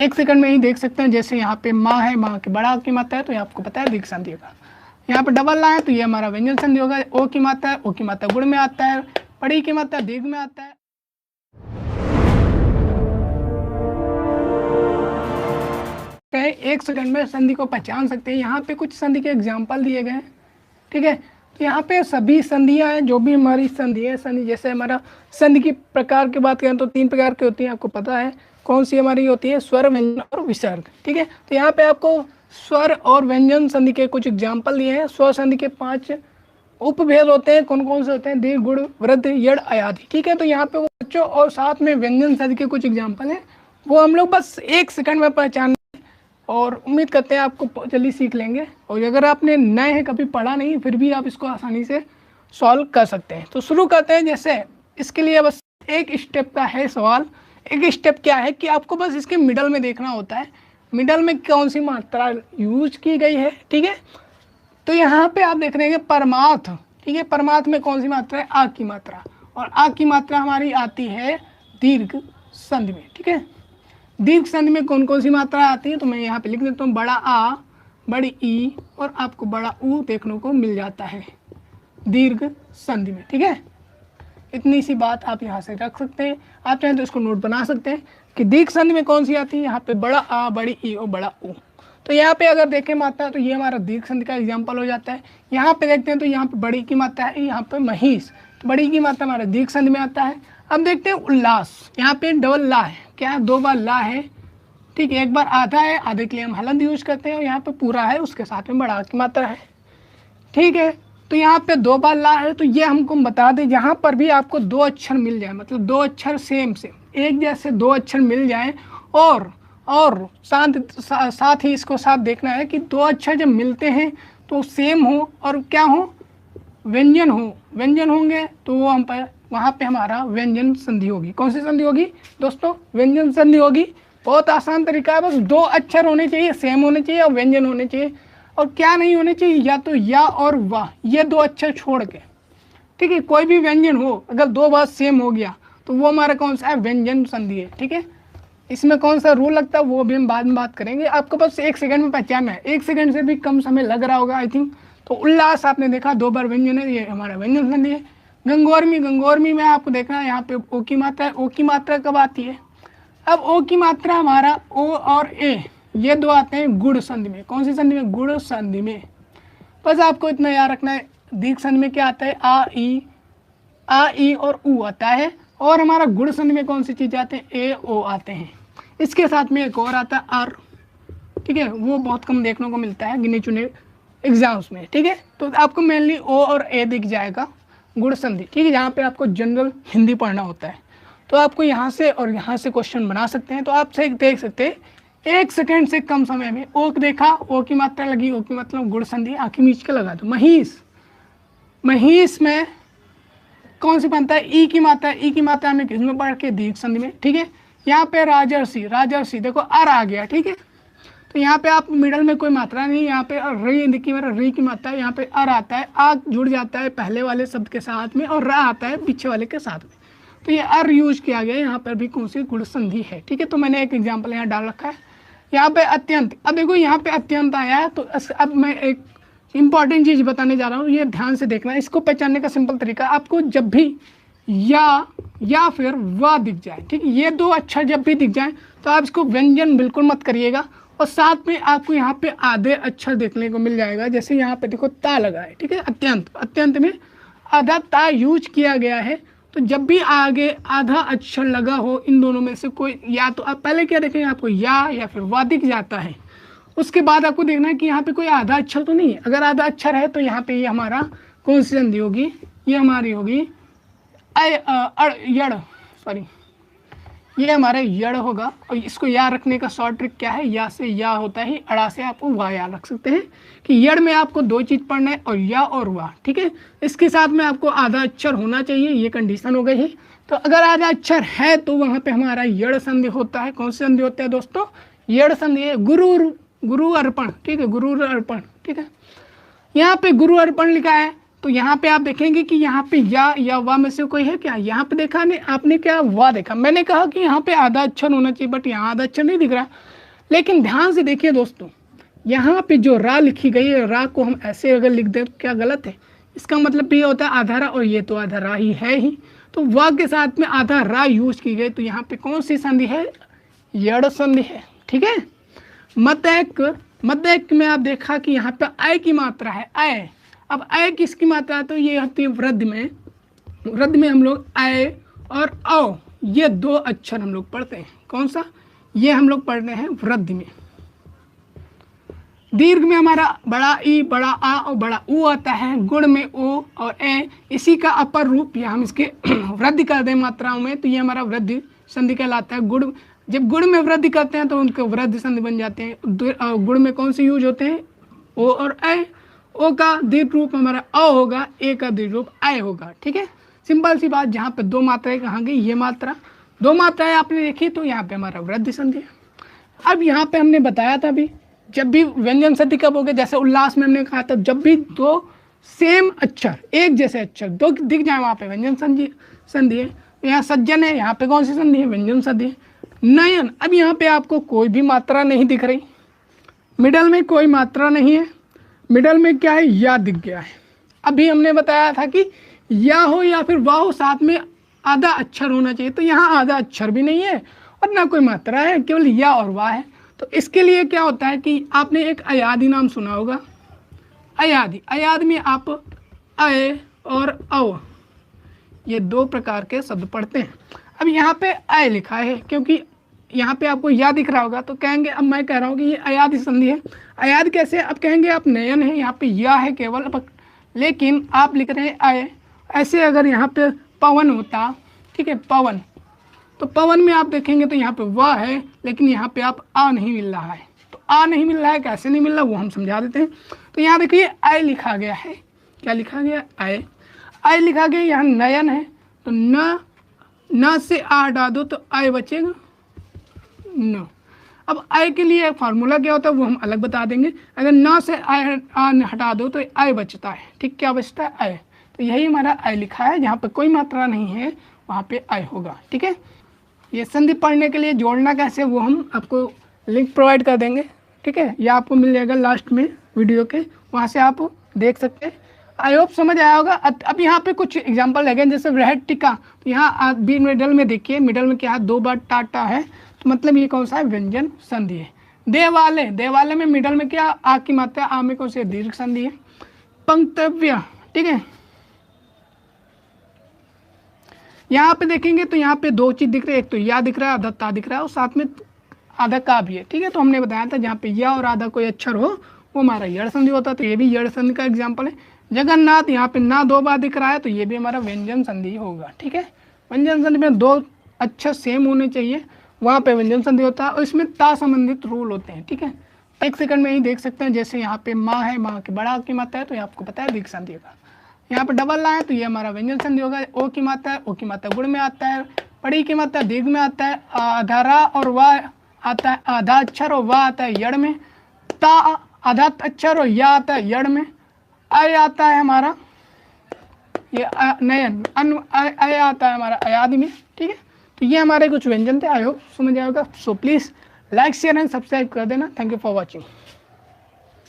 एक सेकंड में ही देख सकते हैं। जैसे यहाँ पे माँ है, माँ की बड़ा की मात्रा है तो ये आपको पता है दीर्घ संधि होगा। यहाँ पे डबल ला है तो ये हमारा व्यंजन संधि होगा। ओ की मात्रा है, ओ की मात्रा गुण में आता है, बड़ी की मात्रा दीर्घ में आता है। एक सेकंड में संधि को पहचान सकते हैं। यहाँ पे कुछ संधि के एग्जाम्पल दिए गए हैं, ठीक है। तो यहाँ पे सभी संधियाँ हैं, जो भी हमारी संधि है, संधि जैसे हमारा संधि की प्रकार की बात करें तो 3 प्रकार की होती है, आपको पता है कौन सी हमारी होती है, स्वर, व्यंजन और विसर्ग, ठीक है। तो यहाँ पे आपको स्वर और व्यंजन संधि के कुछ एग्जाम्पल दिए हैं। स्वर संधि के 5 उपभेद होते हैं, कौन कौन से होते हैं, दीर्घ, गुण, वृद्ध, यड़, अयादि, ठीक है। तो यहाँ पे वो बच्चों और साथ में व्यंजन संधि के कुछ एग्जाम्पल हैं, वो हम लोग बस 1 सेकंड में पहचान और उम्मीद करते हैं आपको जल्दी सीख लेंगे। और अगर आपने नए हैं, कभी पढ़ा नहीं, फिर भी आप इसको आसानी से सॉल्व कर सकते हैं। तो शुरू करते हैं। जैसे इसके लिए बस एक स्टेप का है सवाल। एक स्टेप क्या है कि आपको बस इसके मिडल में देखना होता है, मिडल में कौन सी मात्रा यूज की गई है, ठीक है। तो यहाँ पे आप देख रहे हैं परमार्थ, ठीक है। परमार्थ में कौन सी मात्रा है, आ की मात्रा, और आ की मात्रा हमारी आती है दीर्घ संधि में, ठीक है। दीर्घ संधि में कौन कौन सी मात्रा आती है, तो मैं यहाँ पे लिख देता हूँ, बड़ा आ, बड़ी ई और आपको बड़ा ऊ देखने को मिल जाता है दीर्घ संधि में, ठीक है। इतनी सी बात आप यहाँ से रख सकते हैं। आप चाहें तो इसको नोट बना सकते हैं कि दीर्घ संधि में कौन सी आती है, यहाँ पे बड़ा आ, बड़ी ई और बड़ा ऊ। तो यहाँ पे अगर देखें मात्रा तो ये हमारा दीर्घ संधि का एग्जाम्पल हो जाता है। यहाँ पे देखते हैं तो यहाँ पे बड़ी की मात्रा है, यहाँ पे महिष, तो बड़ी की मात्रा हमारे दीर्घ संधि में आता है। अब देखते हैं उल्लास, यहाँ पे डबल ला है, क्या है, 2 बार ला है, ठीक है। एक बार आधा है, आधे के लिए हम हलंत यूज करते हैं, और यहाँ पे पूरा है, उसके साथ में बड़ा की मात्रा है, ठीक है। तो यहाँ पे 2 बार ला है, तो ये हमको बता दें, जहाँ पर भी आपको 2 अक्षर मिल जाए, मतलब 2 अक्षर सेम एक जैसे 2 अक्षर मिल जाए, और साथ ही इसको साथ देखना है कि 2 अक्षर जब मिलते हैं तो सेम हो और क्या हो, व्यंजन होंगे, तो वो हम पर वहाँ पे हमारा व्यंजन संधि होगी। कौन सी संधि होगी दोस्तों, व्यंजन संधि होगी। बहुत आसान तरीका है, बस 2 अक्षर होने चाहिए, सेम होने चाहिए, और व्यंजन होने चाहिए। और क्या नहीं होने चाहिए, या तो या और वाह, ये 2 अक्षर छोड़ के, ठीक है। कोई भी व्यंजन हो, अगर 2 बार सेम हो गया तो वो हमारा कौन सा है, व्यंजन संधि है, ठीक है। इसमें कौन सा रूल लगता है वो भी हम बाद में बात करेंगे। आपको बस 1 सेकंड में पहचानना है, 1 सेकंड से भी कम समय लग रहा होगा आई थिंक। तो उल्लास आपने देखा 2 बार व्यंजन है, ये हमारा व्यंजन संधि है। गंगोर्मी में आपको देखना है, यहाँ पे ओ की मात्रा है। ओ की मात्रा कब आती है, अब ओ की मात्रा हमारा ओ और ए, ये 2 आते हैं गुण संधि में। कौन सी संधि में, गुण संधि में। बस आपको इतना याद रखना है। दीर्घ संधि में क्या आता है, आ ई और ऊ आता है, और हमारा गुण संधि में कौन सी चीज़ आते हैं, ए ओ आते हैं। इसके साथ में एक और आता है आर, ठीक है। वो बहुत कम देखने को मिलता है गिने चुने एग्जाम्स में, ठीक है। तो आपको मेनली ओ और ए दिख जाएगा गुण संधि, ठीक है, जहाँ पे आपको जनरल हिंदी पढ़ना होता है। तो आपको यहाँ से और यहाँ से क्वेश्चन बना सकते हैं। तो आप से देख सकते हैं 1 सेकंड से कम समय में ओ देखा, ओ की मात्रा लगी, ओ की मतलब गुण संधि, आँखें मीच के लगा दो। महिष में कौन सी बनता है, ई की मात्रा। ई की मात्रा में किसमें पढ़ के, दीर्घ संधि में, ठीक है। यहाँ पे राजर्षि देखो अर आ गया, ठीक है। तो यहाँ पे आप मिडल में कोई मात्रा नहीं, यहाँ पे री देखिए, मेरा री की मात्रा है, यहाँ पे अर आता है, आ जुड़ जाता है पहले वाले शब्द के साथ में, और रा आता है पीछे वाले के साथ में। तो ये अर यूज किया गया है, यहाँ पर भी कौन सी गुण संधि है, ठीक है। तो मैंने एक एग्जाम्पल यहाँ डाल रखा है। यहाँ पे अत्यंत, अब देखो यहाँ पे अत्यंत आया है, तो अब मैं एक इंपॉर्टेंट चीज़ बताने जा रहा हूँ, ये ध्यान से देखना। इसको पहचानने का सिंपल तरीका, आपको जब भी या फिर वाह दिख जाए, ठीक है, ये 2 अक्षर जब भी दिख जाए तो आप इसको व्यंजन बिल्कुल मत करिएगा। और साथ में आपको यहाँ पे आधे अक्षर देखने को मिल जाएगा। जैसे यहाँ पे देखो ता लगा है, ठीक है, अत्यंत में आधा ता यूज किया गया है। तो जब भी आगे आधा अक्षर लगा हो इन दोनों में से कोई, या तो आप पहले क्या देखेंगे, आपको या फिर वाह दिख जाता है। उसके बाद आपको देखना है कि यहाँ पे कोई आधा अक्षर तो नहीं है। अगर आधा अक्षर है तो यहाँ पे ये हमारा कौन सी संधि होगी, ये हमारी होगी ये हमारा यड़ होगा। और इसको याद रखने का शॉर्ट ट्रिक क्या है, या से या होता है, अड़ा से आपको वाह याद रख सकते हैं कि यड़ में आपको 2 चीज़ पढ़ना है, और या और वाह, ठीक है। इसके साथ में आपको आधा अक्षर होना चाहिए, ये कंडीशन हो गई है। तो अगर आधा अक्षर है तो वहाँ पे हमारा यड़ संधि होता है। कौन सी संधि होता है दोस्तों, यड़ संधि है। गुरु अर्पण, ठीक है, गुरु अर्पण, ठीक है। यहाँ पे गुरु अर्पण लिखा है, तो यहाँ पे आप देखेंगे कि यहाँ पे या वाह में से कोई है क्या, यहाँ पे देखा नहीं आपने, क्या वाह देखा। मैंने कहा कि यहाँ पे आधा अक्षर होना चाहिए, बट यहाँ आधा अक्षर नहीं दिख रहा। लेकिन ध्यान से देखिए दोस्तों, यहाँ पे जो रा लिखी गई है, रा को हम ऐसे अगर लिख दें तो क्या गलत है? इसका मतलब भी होता है आधा रा, और ये तो आधा रा ही है ही, तो वा के साथ में आधा रा यूज की गई, तो यहाँ पे कौन सी संधि है? यड़ संधि है। ठीक है। मध्य एक में आप देखा कि यहाँ पे आय की मात्रा है, आय। अब आय किसकी मात्रा है? तो ये होती है वृद्धि में। वृद्धि में हम लोग आय और औ, ये दो अक्षर हम लोग पढ़ते हैं। कौन सा? ये हम लोग पढ़ रहे हैं वृद्धि में। दीर्घ में हमारा बड़ा ई, बड़ा आ और बड़ा ऊ आता है। गुण में ओ और ए, इसी का अपर रूप, या हम इसके वृद्धि कर दें मात्राओं में तो ये हमारा वृद्धि संधि कहलाता है। गुण, जब गुण में वृद्धि करते हैं तो उनके वृद्धि संधि बन जाते हैं। गुण में कौन से यूज होते हैं? ओ और ए। ओ का दीर्घ रूप हमारा अ होगा, ए का दीर्घ रूप आय होगा। ठीक है, सिंपल सी बात। जहाँ पे दो मात्राएं कहाँ गई? ये मात्रा, दो मात्राएं आपने देखी तो यहाँ पे हमारा वृद्धि संधि है। अब यहाँ पे हमने बताया था भी, जब भी व्यंजन संधि कब हो गए? जैसे उल्लास में हमने कहा था, जब भी दो सेम अक्षर, एक जैसे अक्षर दो दिख जाए, वहाँ पे व्यंजन संधि है। यहाँ सज्जन है, यहाँ पे कौन सी संधि है? व्यंजन संधि है। नयन, अब यहाँ पे आपको कोई भी मात्रा नहीं दिख रही, मिडल में कोई मात्रा नहीं है, मिडल में क्या है? या दिख गया है। अभी हमने बताया था कि या हो या फिर वाह हो, साथ में आधा अक्षर होना चाहिए, तो यहाँ आधा अक्षर भी नहीं है और ना कोई मात्रा है, केवल या और वाह है। तो इसके लिए क्या होता है कि आपने एक अयादी नाम सुना होगा, अयादी। अयादी में आप अय और औ, ये दो प्रकार के शब्द पढ़ते हैं। अब यहाँ पे अय लिखा है, क्योंकि यहाँ पे आपको या दिख रहा होगा, तो कहेंगे, अब मैं कह रहा हूँ कि ये अयादी संधि है। अयाद कैसे? अब कहेंगे आप नयन है, यहाँ पे या है केवल, लेकिन आप लिख रहे हैं अय। ऐसे अगर यहाँ पे पवन होता, ठीक है, पवन, तो पवन में आप देखेंगे तो यहाँ पे वह है, लेकिन यहाँ पे आप आ नहीं मिल रहा है। तो आ नहीं मिल रहा है, कैसे नहीं मिल रहा वो हम समझा देते हैं। तो यहाँ देखिए आय लिखा गया है। क्या लिखा गया? आय। आय लिखा गया, यहाँ नयन है, तो न से आ हटा दो तो आय बचेगा न। अब आय के लिए फार्मूला क्या होता है वो हम अलग बता देंगे। अगर न से आ हटा दो तो आय बचता है। ठीक, क्या बचता है? आय। तो यही हमारा आय लिखा है, जहाँ पे कोई मात्रा नहीं है वहाँ पे आय होगा। ठीक है, ये संधि पढ़ने के लिए जोड़ना कैसे वो हम आपको लिंक प्रोवाइड कर देंगे। ठीक है, या आपको मिल जाएगा लास्ट में वीडियो के, वहाँ से आप देख सकते हैं। आई होप समझ आया होगा। अब यहाँ पे कुछ एग्जांपल लगे, जैसे वृहद टिका, तो यहाँ बी मिडल में देखिए, मिडल में क्या है? दो बार टाटा है, तो मतलब ये कौन सा है? व्यंजन संधि है। देवालय, देवालय में मिडल में क्या? आ की मात्रा, आ में कौन सी? दीर्घ संधि है। पंक्तव्य, ठीक है, यहाँ पे देखेंगे तो यहाँ पे दो चीज दिख रही है, एक तो या दिख रहा है, आधा ता दिख रहा है, और साथ में आधा का भी है। ठीक है, तो हमने बताया था जहाँ पे या और आधा कोई अक्षर हो वो हमारा यड़ संधि होता है, तो ये भी यड़ संधि का एग्जाम्पल है। जगन्नाथ, यहाँ पे ना दो बार दिख रहा है, तो ये भी हमारा व्यंजन संधि होगा। ठीक है, व्यंजन संधि में दो अक्षर सेम होने चाहिए, वहाँ पे व्यंजन संधि होता है, और इसमें ता संबंधित रूल होते हैं। ठीक है, एक सेकंड में ही देख सकते हैं। जैसे यहाँ पे माँ है, माँ के बड़ा की मात्रा है, तो ये आपको पता है दीर्घ संधि होगा। यहाँ पे डबल ला है, तो ये हमारा व्यंजन संधि होगा। ओ की मात्रा है, ओ की मात्रा गुण में आता है, बड़ी की मात्रा दीर्घ में आता है, आधा रा और वाह आता है, आधा अक्षर और वाह आता है यड़ में, ता आधा अक्षर और या आता है यड़ में, अय आता है हमारा ये नयन, अय आता है हमारा अयादि में। ठीक है, तो ये हमारे कुछ व्यंजन थे। आई होप समझ आएगा। So please like share and subscribe कर देना। Thank you for watching.